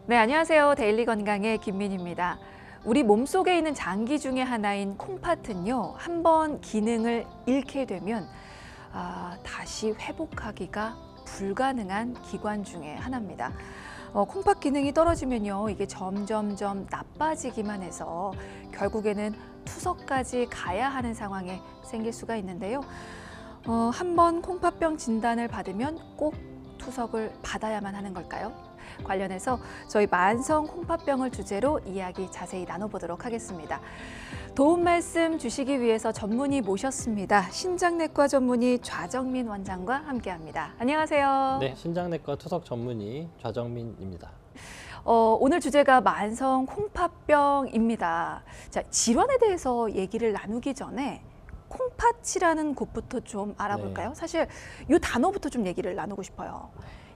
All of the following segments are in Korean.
네, 안녕하세요. 데일리 건강의 김민희입니다. 우리 몸속에 있는 장기 중에 하나인 콩팥은요, 한번 기능을 잃게 되면 다시 회복하기가 불가능한 기관 중에 하나입니다. 콩팥 기능이 떨어지면요, 이게 점점점 나빠지기만 해서 결국에는 투석까지 가야 하는 상황에 생길 수가 있는데요. 한번 콩팥병 진단을 받으면 꼭 투석을 받아야만 하는 걸까요? 관련해서 저희 만성 콩팥병을 주제로 이야기 자세히 나눠보도록 하겠습니다. 도움 말씀 주시기 위해서 전문의 모셨습니다. 신장내과 전문의 좌정민 원장과 함께합니다. 안녕하세요. 네, 신장내과 투석 전문의 좌정민입니다. 오늘 주제가 만성 콩팥병입니다. 자, 질환에 대해서 얘기를 나누기 전에 콩팥이라는 곳부터 좀 알아볼까요? 네. 사실 이 단어부터 좀 얘기를 나누고 싶어요.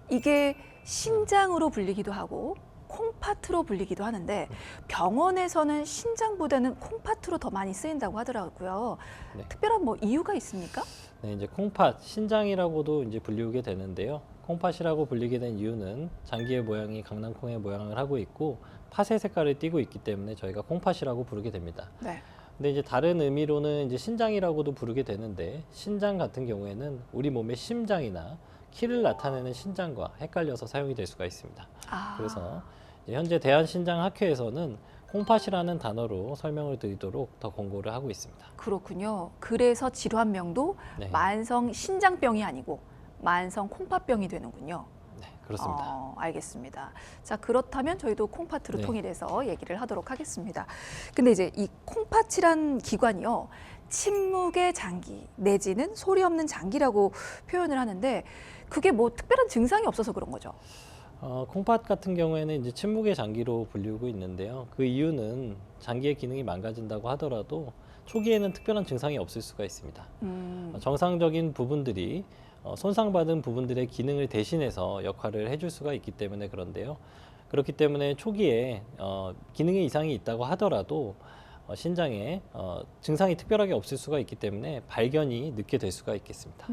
이게 신장으로 불리기도 하고 콩팥으로 불리기도 하는데 병원에서는 신장보다는 콩팥으로 더 많이 쓰인다고 하더라고요. 네. 특별한 뭐 이유가 있습니까? 네, 이제 콩팥, 신장이라고도 이제 불리게 되는데요. 콩팥이라고 불리게 된 이유는 장기의 모양이 강낭콩의 모양을 하고 있고 팥의 색깔을 띠고 있기 때문에 저희가 콩팥이라고 부르게 됩니다. 네. 근데 이제 다른 의미로는 이제 신장이라고도 부르게 되는데 신장 같은 경우에는 우리 몸의 심장이나 키를 나타내는 신장과 헷갈려서 사용이 될 수가 있습니다. 그래서 이제 현재 대한신장학회에서는 콩팥이라는 단어로 설명을 드리도록 더 권고를 하고 있습니다. 그렇군요. 그래서 질환명도 네. 만성 신장병이 아니고 만성 콩팥병이 되는군요. 네, 그렇습니다. 알겠습니다. 자, 그렇다면 저희도 콩팥으로 네. 통일해서 얘기를 하도록 하겠습니다. 근데 이제 이 콩팥이란 기관이요, 침묵의 장기 내지는 소리 없는 장기라고 표현을 하는데 그게 뭐 특별한 증상이 없어서 그런 거죠? 콩팥 같은 경우에는 이제 침묵의 장기로 불리고 있는데요. 그 이유는 장기의 기능이 망가진다고 하더라도 초기에는 특별한 증상이 없을 수가 있습니다. 정상적인 부분들이 손상받은 부분들의 기능을 대신해서 역할을 해줄 수가 있기 때문에 그런데요. 그렇기 때문에 초기에 기능에 이상이 있다고 하더라도 신장에 증상이 특별하게 없을 수가 있기 때문에 발견이 늦게 될 수가 있겠습니다.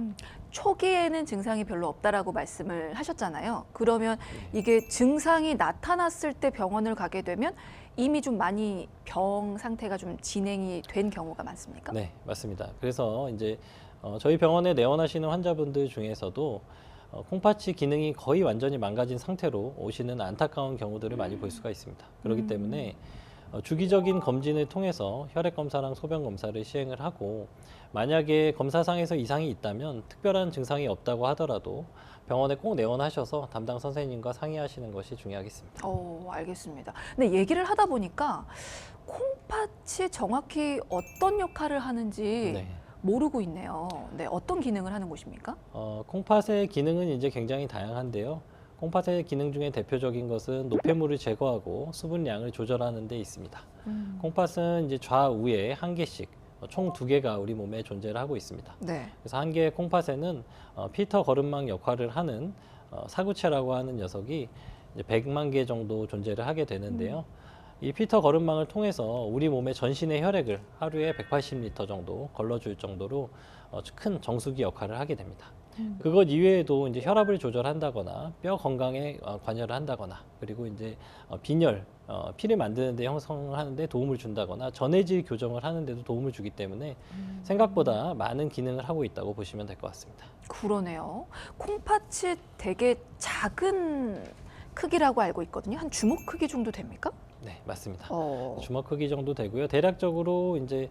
초기에는 증상이 별로 없다라고 말씀을 하셨잖아요. 그러면 이게 증상이 나타났을 때 병원을 가게 되면 이미 좀 많이 병 상태가 좀 진행이 된 경우가 많습니까? 네, 맞습니다. 그래서 이제 저희 병원에 내원하시는 환자분들 중에서도 콩팥이 기능이 거의 완전히 망가진 상태로 오시는 안타까운 경우들을 많이 볼 수가 있습니다. 그렇기 때문에 주기적인 검진을 통해서 혈액 검사랑 소변 검사를 시행을 하고 만약에 검사상에서 이상이 있다면 특별한 증상이 없다고 하더라도 병원에 꼭 내원하셔서 담당 선생님과 상의하시는 것이 중요하겠습니다. 알겠습니다. 근데 얘기를 하다 보니까 콩팥이 정확히 어떤 역할을 하는지 네. 모르고 있네요. 네, 어떤 기능을 하는 곳입니까? 콩팥의 기능은 이제 굉장히 다양한데요. 콩팥의 기능 중에 대표적인 것은 노폐물을 제거하고 수분량을 조절하는 데 있습니다. 콩팥은 이제 좌우에 한 개씩 총 2개가 우리 몸에 존재를 하고 있습니다. 네. 그래서 한 개의 콩팥에는 피터 거름망 역할을 하는 사구체라고 하는 녀석이 이제 100만 개 정도 존재를 하게 되는데요. 이 피터 거름망을 통해서 우리 몸의 전신의 혈액을 하루에 180리터 정도 걸러줄 정도로 큰 정수기 역할을 하게 됩니다. 그것 이외에도 이제 혈압을 조절한다거나 뼈 건강에 관여를 한다거나 그리고 이제 빈혈, 피를 만드는 데 형성하는 데 도움을 준다거나 전해질 교정을 하는 데도 도움을 주기 때문에 생각보다 많은 기능을 하고 있다고 보시면 될 것 같습니다. 그러네요. 콩팥이 되게 작은 크기라고 알고 있거든요. 한 주먹 크기 정도 됩니까? 네, 맞습니다. 어. 주먹 크기 정도 되고요. 대략적으로 이제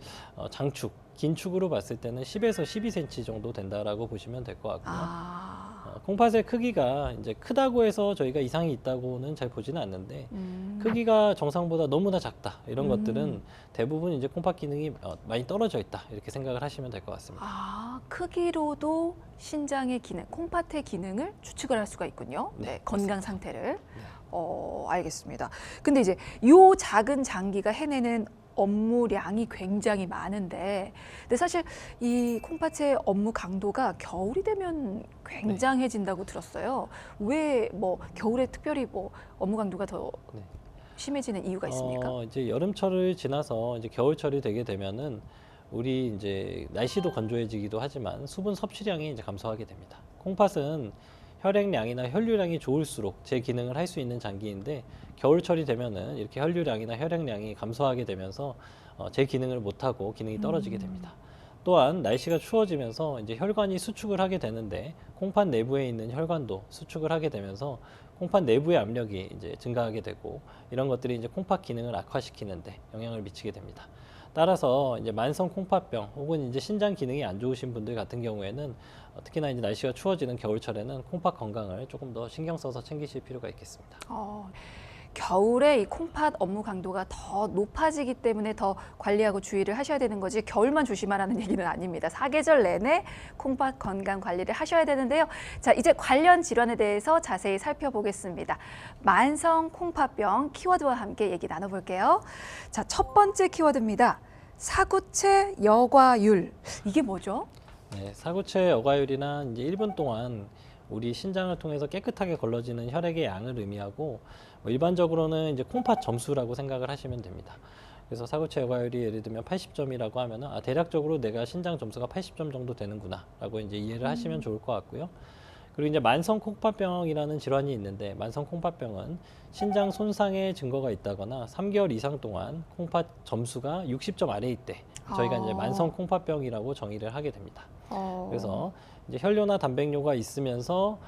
장축, 긴 축으로 봤을 때는 10에서 12cm 정도 된다라고 보시면 될 것 같고요. 콩팥의 크기가 이제 크다고 해서 저희가 이상이 있다고는 잘 보지는 않는데 크기가 정상보다 너무나 작다 이런 것들은 대부분 이제 콩팥 기능이 많이 떨어져 있다 이렇게 생각을 하시면 될 것 같습니다. 크기로도 신장의 기능, 콩팥의 기능을 추측을 할 수가 있군요. 네, 건강 상태를. 알겠습니다. 근데 이제 요 작은 장기가 해내는 업무량이 굉장히 많은데, 근데 사실 이 콩팥의 업무 강도가 겨울이 되면 굉장해진다고 들었어요. 왜 뭐 겨울에 특별히 뭐 업무 강도가 더 네. 심해지는 이유가 있습니까? 이제 여름철을 지나서 이제 겨울철이 되게 되면은 우리 이제 날씨도 건조해지기도 하지만 수분 섭취량이 이제 감소하게 됩니다. 콩팥은 혈액량이나 혈류량이 좋을수록 제 기능을 할 수 있는 장기인데 겨울철이 되면은 이렇게 혈류량이나 혈액량이 감소하게 되면서 제 기능을 못하고 기능이 떨어지게 됩니다. 또한 날씨가 추워지면서 이제 혈관이 수축을 하게 되는데 콩팥 내부에 있는 혈관도 수축을 하게 되면서 콩팥 내부의 압력이 이제 증가하게 되고 이런 것들이 이제 콩팥 기능을 악화시키는데 영향을 미치게 됩니다. 따라서 이제 만성 콩팥병 혹은 이제 신장 기능이 안 좋으신 분들 같은 경우에는 특히나 이제 날씨가 추워지는 겨울철에는 콩팥 건강을 조금 더 신경 써서 챙기실 필요가 있겠습니다. 겨울에 이 콩팥 업무 강도가 더 높아지기 때문에 더 관리하고 주의를 하셔야 되는 거지 겨울만 조심하라는 얘기는 아닙니다. 사계절 내내 콩팥 건강 관리를 하셔야 되는데요. 자, 이제 관련 질환에 대해서 자세히 살펴보겠습니다. 만성 콩팥병 키워드와 함께 얘기 나눠볼게요. 자, 첫 번째 키워드입니다. 사구체 여과율. 이게 뭐죠? 네, 사구체 여과율이나 이제 1분 동안 우리 신장을 통해서 깨끗하게 걸러지는 혈액의 양을 의미하고 일반적으로는 이제 콩팥 점수라고 생각을 하시면 됩니다. 그래서 사구체 여과율이 예를 들면 80점이라고 하면은 대략적으로 내가 신장 점수가 80점 정도 되는구나라고 이제 이해를 하시면 좋을 것 같고요. 그리고 이제 만성 콩팥병이라는 질환이 있는데 만성 콩팥병은 신장 손상의 증거가 있다거나 3개월 이상 동안 콩팥 점수가 60점 아래일 때 저희가 이제 만성 콩팥병이라고 정의를 하게 됩니다. 그래서 이제 혈뇨나 단백뇨가 있으면서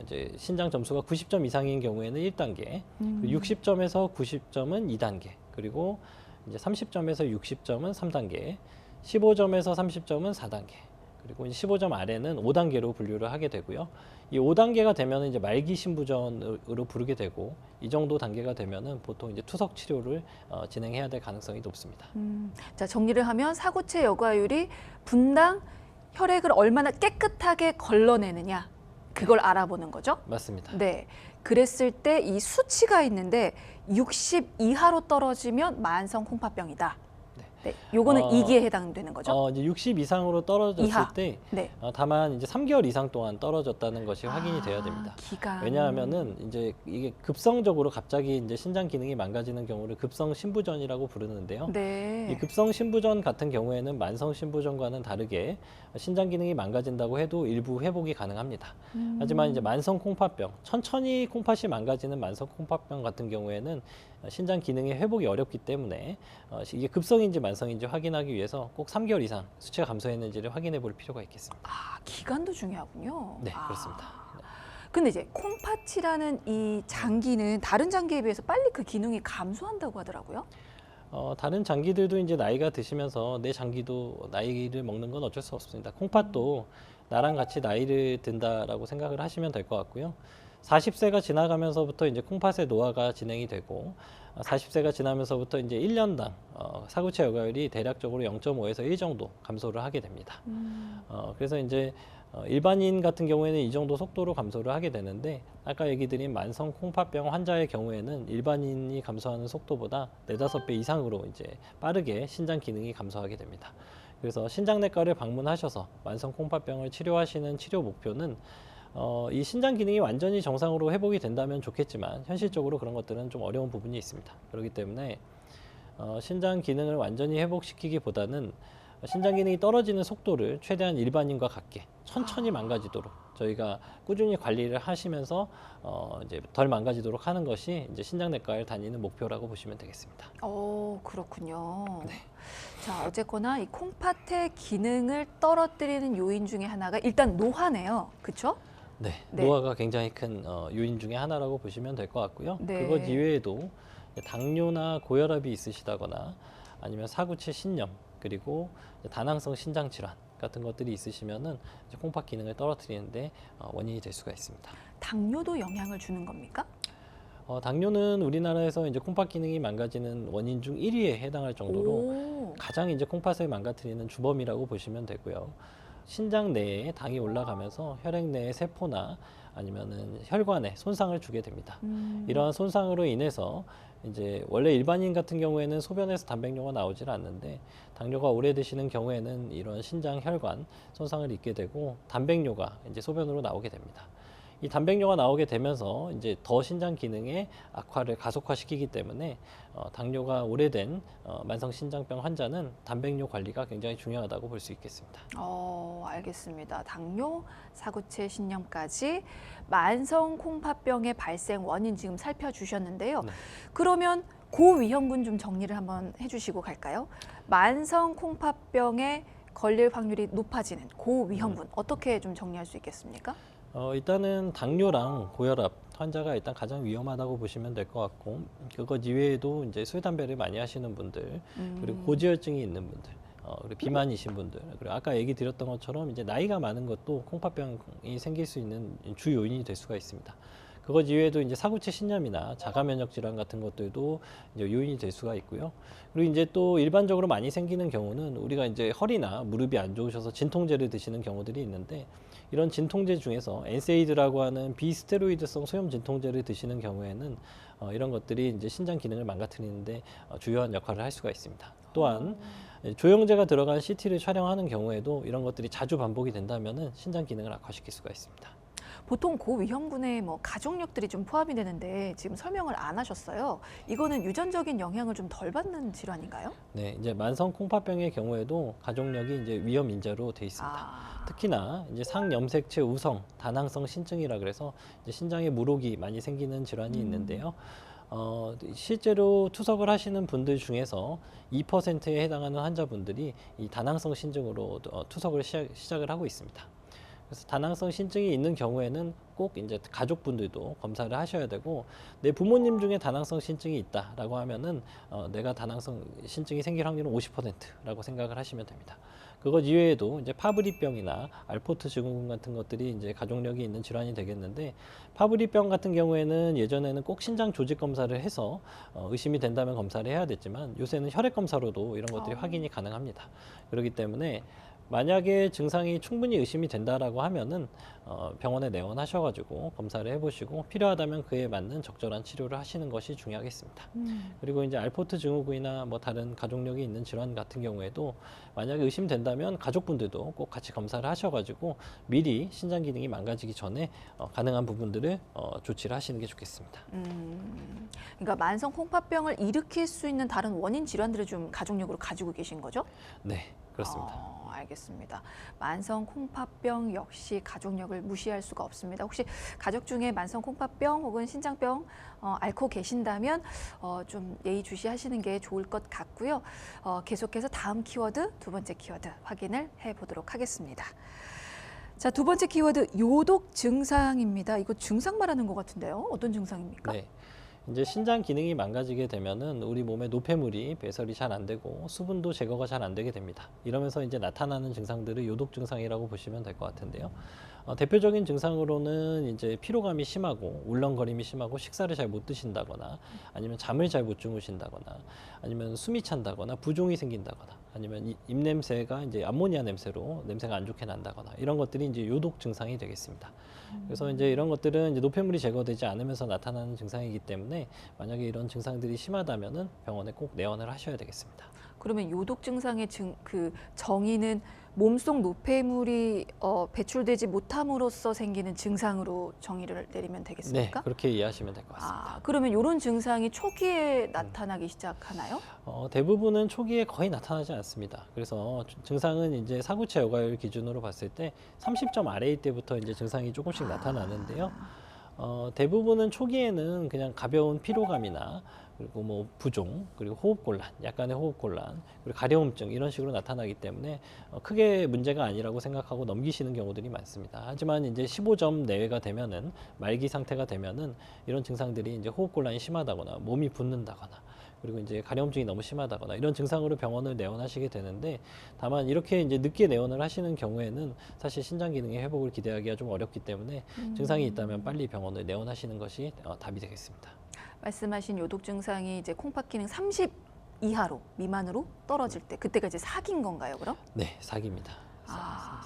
이제 신장 점수가 90점 이상인 경우에는 1단계, 60점에서 90점은 2단계, 그리고 이제 30점에서 60점은 3단계, 15점에서 30점은 4단계, 그리고 이제 15점 아래는 5단계로 분류를 하게 되고요. 이 5단계가 되면 이제 말기 신부전으로 부르게 되고 이 정도 단계가 되면은 보통 이제 투석 치료를 진행해야 될 가능성이 높습니다. 자, 정리를 하면 사구체 여과율이 분당 혈액을 얼마나 깨끗하게 걸러내느냐 그걸 알아보는 거죠? 맞습니다. 네. 그랬을 때 이 수치가 있는데 60 이하로 떨어지면 만성 콩팥병이다. 네. 요거는 이기에 해당되는 거죠? 이제 60 이상으로 떨어졌을 이하. 때 네. 다만 이제 3개월 이상 동안 떨어졌다는 것이 확인이 돼야 됩니다. 기간. 왜냐하면은 이제 이게 급성적으로 갑자기 이제 신장 기능이 망가지는 경우를 급성 신부전이라고 부르는데요. 네. 이 급성 신부전 같은 경우에는 만성 신부전과는 다르게 신장 기능이 망가진다고 해도 일부 회복이 가능합니다. 하지만 이제 만성 콩팥병, 천천히 콩팥이 망가지는 만성 콩팥병 같은 경우에는 신장 기능의 회복이 어렵기 때문에 이게 급성인지 만성인지 확인하기 위해서 꼭 3개월 이상 수치가 감소했는지를 확인해 볼 필요가 있겠습니다. 기간도 중요하군요. 네, 그렇습니다. 네. 근데 이제 콩팥이라는 이 장기는 다른 장기에 비해서 빨리 그 기능이 감소한다고 하더라고요. 다른 장기들도 이제 나이가 드시면서 내 장기도 나이를 먹는 건 어쩔 수 없습니다. 콩팥도 나랑 같이 나이를 든다라고 생각을 하시면 될 것 같고요. 40세가 지나가면서부터 이제 콩팥의 노화가 진행이 되고 40세가 지나면서부터 이제 1년당 사구체 여과율이 대략적으로 0.5에서 1 정도 감소를 하게 됩니다. 그래서 이제 일반인 같은 경우에는 이 정도 속도로 감소를 하게 되는데 아까 얘기 드린 만성 콩팥병 환자의 경우에는 일반인이 감소하는 속도보다 4~5배 이상으로 이제 빠르게 신장 기능이 감소하게 됩니다. 그래서 신장내과를 방문하셔서 만성 콩팥병을 치료하시는 치료 목표는 이 신장 기능이 완전히 정상으로 회복이 된다면 좋겠지만 현실적으로 그런 것들은 좀 어려운 부분이 있습니다. 그렇기 때문에 신장 기능을 완전히 회복시키기보다는 신장 기능이 떨어지는 속도를 최대한 일반인과 같게 천천히 망가지도록 저희가 꾸준히 관리를 하시면서 이제 덜 망가지도록 하는 것이 이제 신장내과를 다니는 목표라고 보시면 되겠습니다. 그렇군요. 네. 자, 어쨌거나 이 콩팥의 기능을 떨어뜨리는 요인 중에 하나가 일단 노화네요. 그렇죠? 네, 네. 노화가 굉장히 큰 요인 중에 하나라고 보시면 될 것 같고요. 네. 그것 이외에도 당뇨나 고혈압이 있으시다거나 아니면 사구체 신염 그리고 다낭성 신장 질환 같은 것들이 있으시면은 이제 콩팥 기능을 떨어뜨리는데 원인이 될 수가 있습니다. 당뇨도 영향을 주는 겁니까? 당뇨는 우리나라에서 이제 콩팥 기능이 망가지는 원인 중 1위에 해당할 정도로 가장 이제 콩팥을 망가뜨리는 주범이라고 보시면 되고요. 신장 내에 당이 올라가면서 혈액 내의 세포나 아니면은 혈관에 손상을 주게 됩니다. 이러한 손상으로 인해서 이제 원래 일반인 같은 경우에는 소변에서 단백뇨가 나오질 않는데 당뇨가 오래 드시는 경우에는 이런 신장 혈관 손상을 입게 되고 단백뇨가 이제 소변으로 나오게 됩니다. 이 단백뇨가 나오게 되면서 이제 더 신장 기능의 악화를 가속화시키기 때문에 당뇨가 오래된 만성 신장병 환자는 단백뇨 관리가 굉장히 중요하다고 볼 수 있겠습니다. 알겠습니다. 당뇨, 사구체 신염까지 만성 콩팥병의 발생 원인 지금 살펴주셨는데요. 네. 그러면 고위험군 좀 정리를 한번 해주시고 갈까요? 만성 콩팥병에 걸릴 확률이 높아지는 고위험군 어떻게 좀 정리할 수 있겠습니까? 일단은 당뇨랑 고혈압 환자가 일단 가장 위험하다고 보시면 될 것 같고, 그것 이외에도 이제 술, 담배를 많이 하시는 분들, 그리고 고지혈증이 있는 분들, 그리고 비만이신 분들, 그리고 아까 얘기 드렸던 것처럼 이제 나이가 많은 것도 콩팥병이 생길 수 있는 주 요인이 될 수가 있습니다. 그것 이외에도 이제 사구체 신염이나 자가 면역 질환 같은 것들도 이제 요인이 될 수가 있고요. 그리고 이제 또 일반적으로 많이 생기는 경우는 우리가 이제 허리나 무릎이 안 좋으셔서 진통제를 드시는 경우들이 있는데, 이런 진통제 중에서 엔세이드라고 하는 비스테로이드성 소염 진통제를 드시는 경우에는 이런 것들이 이제 신장 기능을 망가뜨리는데 주요한 역할을 할 수가 있습니다. 또한 조영제가 들어간 CT를 촬영하는 경우에도 이런 것들이 자주 반복이 된다면은 신장 기능을 악화시킬 수가 있습니다. 보통 고위험군에 뭐 가족력들이 좀 포함이 되는데 지금 설명을 안 하셨어요. 이거는 유전적인 영향을 좀 덜 받는 질환인가요? 네, 이제 만성 콩팥병의 경우에도 가족력이 이제 위험 인자로 돼 있습니다. 특히나 이제 상염색체 우성 다낭성 신증이라 그래서 이제 신장에 물혹이 많이 생기는 질환이 있는데요. 실제로 투석을 하시는 분들 중에서 2%에 해당하는 환자분들이 이 다낭성 신증으로 투석을 시작을 하고 있습니다. 그래서 다낭성 신증이 있는 경우에는 꼭 이제 가족분들도 검사를 하셔야 되고, 내 부모님 중에 다낭성 신증이 있다라고 하면은 내가 다낭성 신증이 생길 확률은 50%라고 생각을 하시면 됩니다. 그것 이외에도 이제 파브리병이나 알포트 증후군 같은 것들이 이제 가족력이 있는 질환이 되겠는데, 파브리병 같은 경우에는 예전에는 꼭 신장 조직 검사를 해서 의심이 된다면 검사를 해야 됐지만, 요새는 혈액 검사로도 이런 것들이 확인이 가능합니다. 그렇기 때문에 만약에 증상이 충분히 의심이 된다라고 하면은 병원에 내원하셔가지고 검사를 해보시고, 필요하다면 그에 맞는 적절한 치료를 하시는 것이 중요하겠습니다. 그리고 이제 알포트 증후군이나 뭐 다른 가족력이 있는 질환 같은 경우에도 만약에 의심된다면 가족분들도 꼭 같이 검사를 하셔가지고 미리 신장 기능이 망가지기 전에 가능한 부분들을 조치를 하시는 게 좋겠습니다. 그러니까 만성 콩팥병을 일으킬 수 있는 다른 원인 질환들을 좀 가족력으로 가지고 계신 거죠? 네, 그렇습니다. 알겠습니다. 만성 콩팥병 역시 가족력을 무시할 수가 없습니다. 혹시 가족 중에 만성 콩팥병 혹은 신장병 앓고 계신다면 좀 예의주시하시는 게 좋을 것 같고요. 계속해서 다음 키워드, 두 번째 키워드 확인을 해보도록 하겠습니다. 자, 두 번째 키워드 요독 증상입니다. 이거 증상 말하는 것 같은데요. 어떤 증상입니까? 네. 이제 신장 기능이 망가지게 되면은 우리 몸에 노폐물이 배설이 잘 안 되고 수분도 제거가 잘 안 되게 됩니다. 이러면서 이제 나타나는 증상들을 요독 증상이라고 보시면 될 것 같은데요. 대표적인 증상으로는 이제 피로감이 심하고 울렁거림이 심하고 식사를 잘 못 드신다거나, 아니면 잠을 잘 못 주무신다거나, 아니면 숨이 찬다거나 부종이 생긴다거나, 아니면 입냄새가 이제 암모니아 냄새로 냄새가 안 좋게 난다거나, 이런 것들이 이제 요독 증상이 되겠습니다. 그래서 이제 이런 것들은 이제 노폐물이 제거되지 않으면서 나타나는 증상이기 때문에 만약에 이런 증상들이 심하다면은 병원에 꼭 내원을 하셔야 되겠습니다. 그러면 요독 증상의 그 정의는 몸속 노폐물이 배출되지 못함으로써 생기는 증상으로 정의를 내리면 네, 되겠습니까? 그렇게 이해하시면 될 것 같습니다. 그러면 이런 증상이 초기에 나타나기 시작하나요? 대부분은 초기에 거의 나타나지 않습니다. 그래서 증상은 이제 사구체 여과율 기준으로 봤을 때 30점 아래일 때부터 이제 증상이 조금씩 나타나는데요. 대부분은 초기에는 그냥 가벼운 피로감이나, 그리고 뭐 부종, 그리고 호흡곤란, 약간의 호흡곤란, 그리고 가려움증, 이런 식으로 나타나기 때문에 크게 문제가 아니라고 생각하고 넘기시는 경우들이 많습니다. 하지만 이제 15점 내외가 되면은, 말기 상태가 되면은 이런 증상들이 이제 호흡곤란이 심하다거나 몸이 붓는다거나, 그리고 이제 가려움증이 너무 심하다거나, 이런 증상으로 병원을 내원하시게 되는데, 다만 이렇게 이제 늦게 내원을 하시는 경우에는 사실 신장 기능의 회복을 기대하기가 좀 어렵기 때문에 증상이 있다면 빨리 병원을 내원하시는 것이 답이 되겠습니다. 말씀하신 요독 증상이 이제 콩팥 기능 30 이하로 미만으로 떨어질 때, 그때가 이제 사기인 건가요, 그럼? 네, 사기입니다.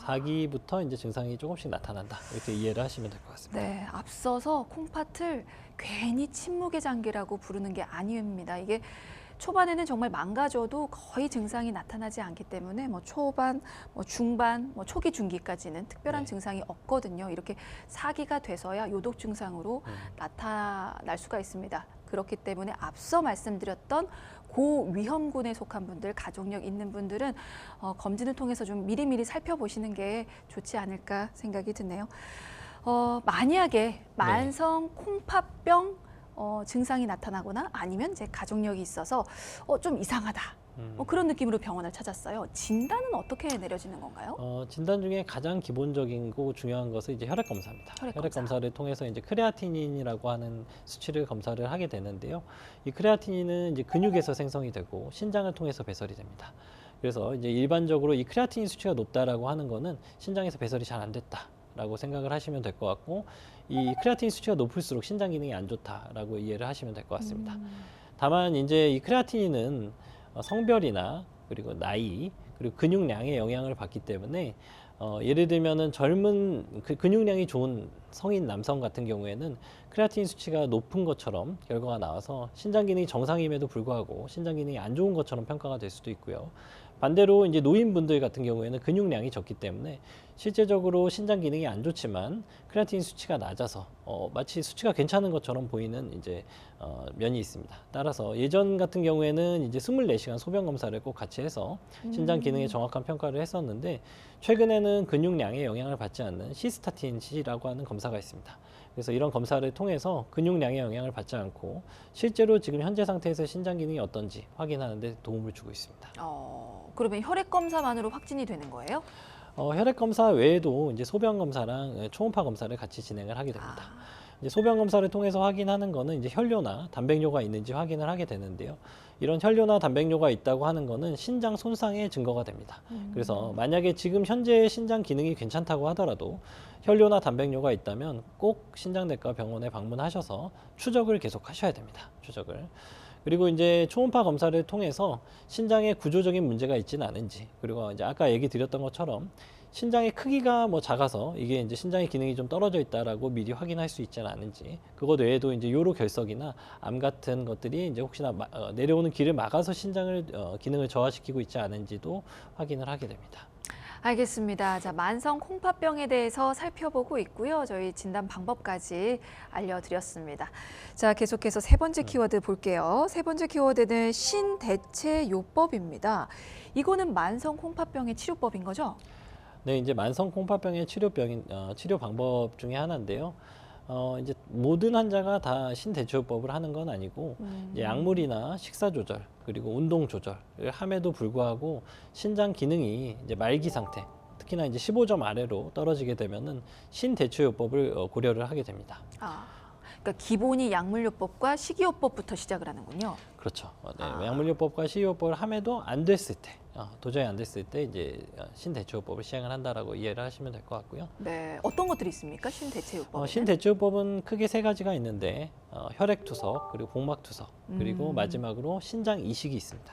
사기부터 이제 증상이 조금씩 나타난다, 이렇게 이해를 하시면 될 것 같습니다. 네, 앞서서 콩팥을 괜히 침묵의 장기라고 부르는 게 아닙니다. 이게 초반에는 정말 망가져도 거의 증상이 나타나지 않기 때문에 뭐 초반, 뭐 중반, 뭐 초기 중기까지는 특별한 네. 증상이 없거든요. 이렇게 4기가 돼서야 요독 증상으로 나타날 수가 있습니다. 그렇기 때문에 앞서 말씀드렸던 고위험군에 속한 분들, 가족력 있는 분들은 검진을 통해서 좀 미리미리 살펴보시는 게 좋지 않을까 생각이 드네요. 만약에 만성 콩팥병 증상이 나타나거나 아니면 이제 가족력이 있어서 좀 이상하다. 그런 느낌으로 병원을 찾았어요. 진단은 어떻게 내려지는 건가요? 진단 중에 가장 기본적이고 중요한 것은 이제 혈액 검사입니다. 혈액 혈액 검사. 검사를 통해서 이제 크레아티닌이라고 하는 수치를 검사를 하게 되는데요. 이 크레아티닌은 이제 근육에서 생성이 되고 신장을 통해서 배설이 됩니다. 그래서 이제 일반적으로 이 크레아티닌 수치가 높다라고 하는 거는 신장에서 배설이 잘 안 됐다라고 생각을 하시면 될 것 같고, 이 크레아티닌 수치가 높을수록 신장 기능이 안 좋다라고 이해를 하시면 될 것 같습니다. 다만 이제 이 크레아티닌은 성별이나 그리고 나이 그리고 근육량에 영향을 받기 때문에 예를 들면은 젊은 근육량이 좋은 성인 남성 같은 경우에는 크레아틴 수치가 높은 것처럼 결과가 나와서 신장 기능이 정상임에도 불구하고 신장 기능이 안 좋은 것처럼 평가가 될 수도 있고요. 반대로 이제 노인분들 같은 경우에는 근육량이 적기 때문에 실제적으로 신장 기능이 안 좋지만 크레아틴 수치가 낮아서 마치 수치가 괜찮은 것처럼 보이는 이제 면이 있습니다. 따라서 예전 같은 경우에는 이제 24시간 소변 검사를 꼭 같이 해서 신장 기능에 정확한 평가를 했었는데, 최근에는 근육량에 영향을 받지 않는 시스타틴이라고 하는 검사가 있습니다. 그래서 이런 검사를 통해서 근육량에 영향을 받지 않고 실제로 지금 현재 상태에서 신장 기능이 어떤지 확인하는 데 도움을 주고 있습니다. 그러면 혈액 검사만으로 확진이 되는 거예요? 혈액 검사 외에도 이제 소변 검사랑 초음파 검사를 같이 진행을 하게 됩니다. 이제 소변 검사를 통해서 확인하는 거는 이제 혈뇨나 단백뇨가 있는지 확인을 하게 되는데요. 이런 혈뇨나 단백뇨가 있다고 하는 거는 신장 손상의 증거가 됩니다. 그래서 만약에 지금 현재 신장 기능이 괜찮다고 하더라도 혈뇨나 단백뇨가 있다면 꼭 신장내과 병원에 방문하셔서 추적을 계속 하셔야 됩니다. 추적을. 그리고 이제 초음파 검사를 통해서 신장에 구조적인 문제가 있지는 않은지, 그리고 이제 아까 얘기 드렸던 것처럼 신장의 크기가 뭐 작아서 이게 이제 신장의 기능이 좀 떨어져 있다라고 미리 확인할 수 있지는 않은지, 그것 외에도 이제 요로 결석이나 암 같은 것들이 이제 혹시나 내려오는 길을 막아서 신장을 기능을 저하시키고 있지 않은지도 확인을 하게 됩니다. 알겠습니다. 자, 만성 콩팥병에 대해서 살펴보고 있고요. 저희 진단 방법까지 알려드렸습니다. 자, 계속해서 세 번째 키워드 볼게요. 세 번째 키워드는 신대체요법입니다. 이거는 만성 콩팥병의 치료법인 거죠? 네, 이제 만성 콩팥병의 치료 방법 중에 하나인데요. 이제 모든 환자가 다 신대체요법을 하는 건 아니고 이제 약물이나 식사 조절 그리고 운동 조절을 함에도 불구하고 신장 기능이 이제 말기 상태, 특히나 이제 15점 아래로 떨어지게 되면은 신대체요법을 고려를 하게 됩니다. 그러니까 기본이 약물요법과 식이요법부터 시작을 하는군요. 그렇죠. 네, 약물요법과 식이요법을 함에도 안 됐을 때, 도저히 안 됐을 때 이제 신대체요법을 시행을 한다라고 이해를 하시면 될 것 같고요. 네, 어떤 것들이 있습니까? 신대체요법. 신대체요법은 크게 세 가지가 있는데 혈액투석, 그리고 복막투석, 그리고 마지막으로 신장 이식이 있습니다.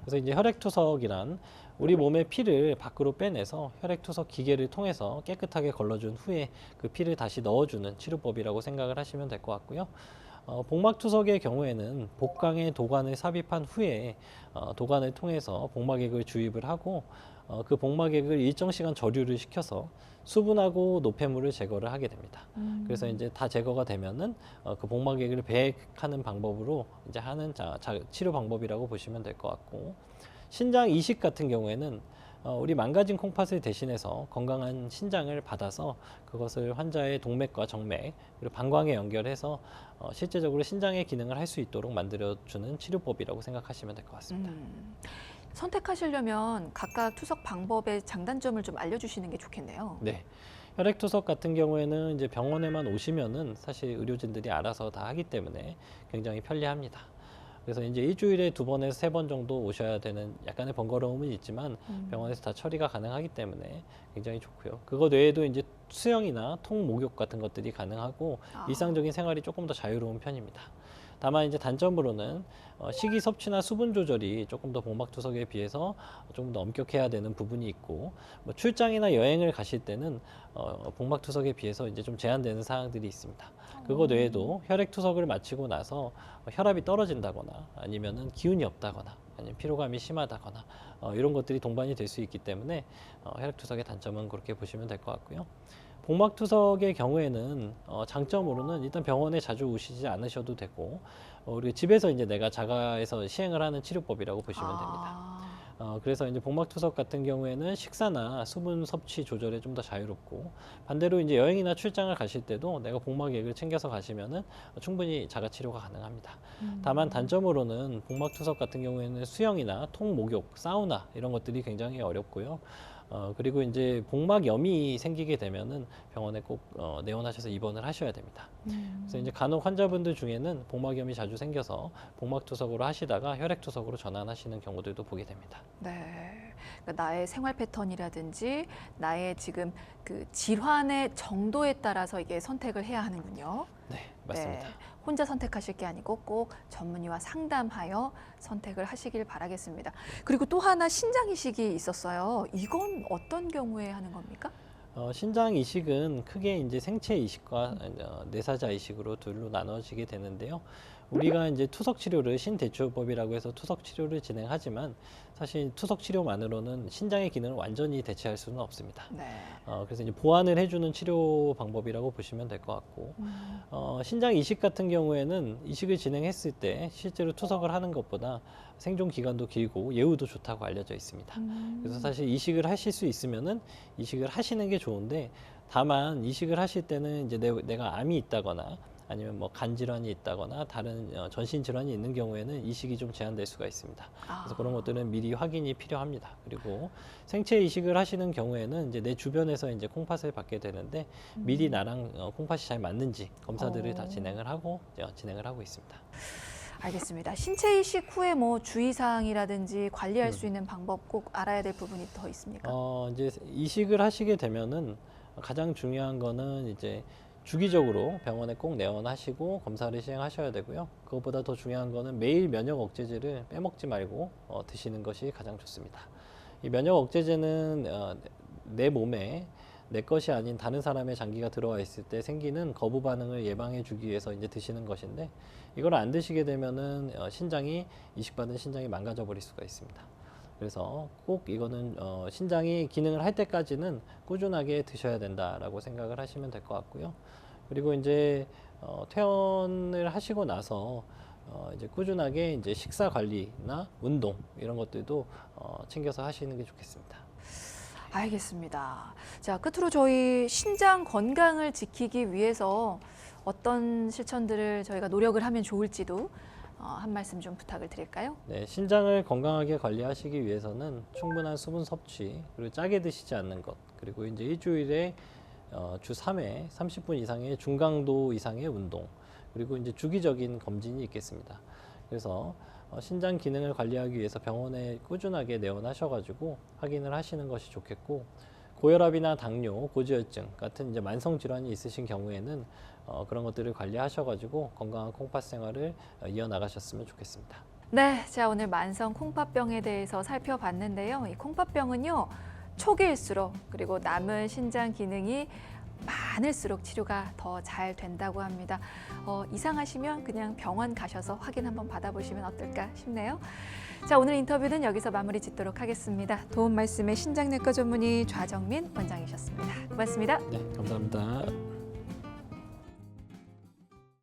그래서 이제 혈액투석이란 우리 몸의 피를 밖으로 빼내서 혈액투석 기계를 통해서 깨끗하게 걸러준 후에 그 피를 다시 넣어주는 치료법이라고 생각을 하시면 될 것 같고요. 복막투석의 경우에는 복강에 도관을 삽입한 후에 도관을 통해서 복막액을 주입을 하고 그 복막액을 일정 시간 저류를 시켜서 수분하고 노폐물을 제거를 하게 됩니다. 그래서 이제 다 제거가 되면은 그 복막액을 배액하는 방법으로 이제 하는 치료 방법이라고 보시면 될 것 같고, 신장 이식 같은 경우에는 우리 망가진 콩팥을 대신해서 건강한 신장을 받아서 그것을 환자의 동맥과 정맥 그리고 방광에 연결해서 실제적으로 신장의 기능을 할 수 있도록 만들어주는 치료법이라고 생각하시면 될 것 같습니다. 선택하시려면 각각 투석 방법의 장단점을 좀 알려주시는 게 좋겠네요. 네. 혈액투석 같은 경우에는 이제 병원에만 오시면은 사실 의료진들이 알아서 다 하기 때문에 굉장히 편리합니다. 그래서 이제 일주일에 2번에서 3번 정도 오셔야 되는 약간의 번거로움은 있지만 병원에서 다 처리가 가능하기 때문에 굉장히 좋고요. 그것 외에도 이제 수영이나 통 목욕 같은 것들이 가능하고 일상적인 생활이 조금 더 자유로운 편입니다. 다만 이제 단점으로는 식이 섭취나 수분 조절이 조금 더 복막투석에 비해서 조금 더 엄격해야 되는 부분이 있고, 뭐 출장이나 여행을 가실 때는 복막투석에 비해서 이제 좀 제한되는 사항들이 있습니다. 그거 외에도 혈액투석을 마치고 나서 혈압이 떨어진다거나 아니면은 기운이 없다거나 아니면 피로감이 심하다거나 이런 것들이 동반이 될 수 있기 때문에 혈액투석의 단점은 그렇게 보시면 될 것 같고요. 복막투석의 경우에는 장점으로는 일단 병원에 자주 오시지 않으셔도 되고, 우리 집에서 이제 내가 자가에서 시행을 하는 치료법이라고 보시면 됩니다. 그래서 이제 복막투석 같은 경우에는 식사나 수분 섭취 조절에 좀 더 자유롭고, 반대로 이제 여행이나 출장을 가실 때도 내가 복막액을 챙겨서 가시면은 충분히 자가 치료가 가능합니다. 다만 단점으로는 복막투석 같은 경우에는 수영이나 통목욕, 사우나 이런 것들이 굉장히 어렵고요. 그리고 이제 복막염이 생기게 되면은 병원에 꼭 내원하셔서 입원을 하셔야 됩니다. 그래서 이제 간혹 환자분들 중에는 복막염이 자주 생겨서 복막투석으로 하시다가 혈액투석으로 전환하시는 경우들도 보게 됩니다. 네. 그러니까 나의 생활 패턴이라든지 나의 지금 그 질환의 정도에 따라서 이게 선택을 해야 하는군요. 네, 맞습니다. 네. 혼자 선택하실 게 아니고 꼭 전문의와 상담하여 선택을 하시길 바라겠습니다. 그리고 또 하나 신장 이식이 있었어요. 이건 어떤 경우에 하는 겁니까? 신장 이식은 크게 이제 생체 이식과 내사자 이식으로 둘로 나눠지게 되는데요. 우리가 이제 투석 치료를 신대추요법이라고 해서 투석 치료를 진행하지만 사실 투석 치료만으로는 신장의 기능을 완전히 대체할 수는 없습니다. 네. 그래서 이제 보완을 해주는 치료 방법이라고 보시면 될 것 같고, 신장 이식 같은 경우에는 이식을 진행했을 때 실제로 투석을 하는 것보다 생존 기간도 길고 예후도 좋다고 알려져 있습니다. 그래서 사실 이식을 하실 수 있으면은 이식을 하시는 게 좋은데, 다만 이식을 하실 때는 이제 내가 암이 있다거나 아니면 뭐 간 질환이 있다거나 다른 전신 질환이 있는 경우에는 이식이 좀 제한될 수가 있습니다. 그래서 그런 것들은 미리 확인이 필요합니다. 그리고 생체 이식을 하시는 경우에는 이제 내 주변에서 이제 콩팥을 받게 되는데 미리 나랑 콩팥이 잘 맞는지 검사들을 다 진행을 하고 있습니다. 알겠습니다. 신체 이식 후에 뭐 주의사항이라든지 관리할 수 있는 방법 꼭 알아야 될 부분이 더 있습니까? 이제 이식을 하시게 되면은 가장 중요한 거는 이제 주기적으로 병원에 꼭 내원하시고 검사를 시행하셔야 되고요. 그것보다 더 중요한 거는 매일 면역 억제제를 빼먹지 말고 드시는 것이 가장 좋습니다. 이 면역 억제제는 내 몸에 내 것이 아닌 다른 사람의 장기가 들어와 있을 때 생기는 거부 반응을 예방해 주기 위해서 이제 드시는 것인데, 이걸 안 드시게 되면은 이식받은 신장이 망가져 버릴 수가 있습니다. 그래서 꼭 이거는 신장이 기능을 할 때까지는 꾸준하게 드셔야 된다라고 생각을 하시면 될 것 같고요. 그리고 이제 퇴원을 하시고 나서 이제 꾸준하게 이제 식사 관리나 운동 이런 것들도 챙겨서 하시는 게 좋겠습니다. 알겠습니다. 자, 끝으로 저희 신장 건강을 지키기 위해서 어떤 실천들을 저희가 노력을 하면 좋을지도 한 말씀 좀 부탁을 드릴까요? 네, 신장을 건강하게 관리하시기 위해서는 충분한 수분 섭취, 그리고 짜게 드시지 않는 것, 그리고 이제 일주일에 주 3회 30분 이상의 중강도 이상의 운동, 그리고 이제 주기적인 검진이 있겠습니다. 그래서 신장 기능을 관리하기 위해서 병원에 꾸준하게 내원하셔가지고 확인을 하시는 것이 좋겠고, 고혈압이나 당뇨, 고지혈증 같은 이제 만성 질환이 있으신 경우에는 그런 것들을 관리하셔가지고 건강한 콩팥 생활을 이어나가셨으면 좋겠습니다. 네, 자 오늘 만성 콩팥병에 대해서 살펴봤는데요. 이 콩팥병은요 초기일수록 그리고 남은 신장 기능이 많을수록 치료가 더 잘 된다고 합니다. 이상하시면 그냥 병원 가셔서 확인 한번 받아보시면 어떨까 싶네요. 자, 오늘 인터뷰는 여기서 마무리 짓도록 하겠습니다. 도움 말씀의 신장내과 전문의 좌정민 원장이셨습니다. 고맙습니다. 네, 감사합니다.